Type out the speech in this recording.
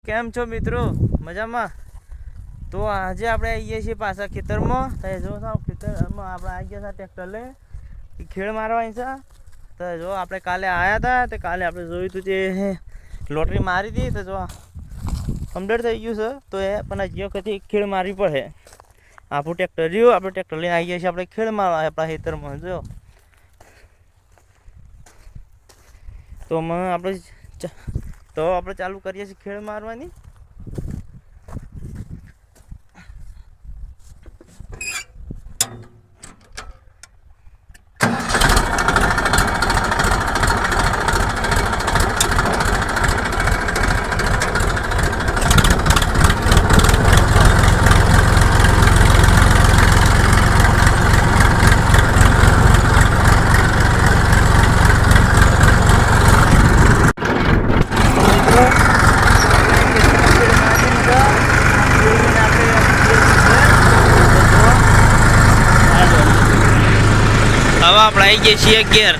કેમ છો મિત્રો? મજામાં? તો આજે આપણે આવીએ છીએ પાછા ખેતરમાં. તો જો ખેતરમાં આપણે આવી ગયા હતા ટ્રેક્ટર લઈ ખેડ મારવાની છે. તો જો આપણે કાલે આવ્યા હતા તો કાલે આપણે જોયું હતું જે લોટરી મારી હતી. તો જો કમ્પ્લીટ થઈ ગયું છે. તો એ પણ હજી વખતથી ખેડ મારવી પડે. આપણું ટ્રેક્ટર રહ્યું, આપણે ટ્રેક્ટર લઈને આવી ગયા છીએ આપણે ખેડ મારવા આપણા ખેતરમાં. જો તો આપણે ચાલુ કરીએ છીએ ખેડ મારવાની. હવે આપણે આવી ગયા છીએ ઘેર.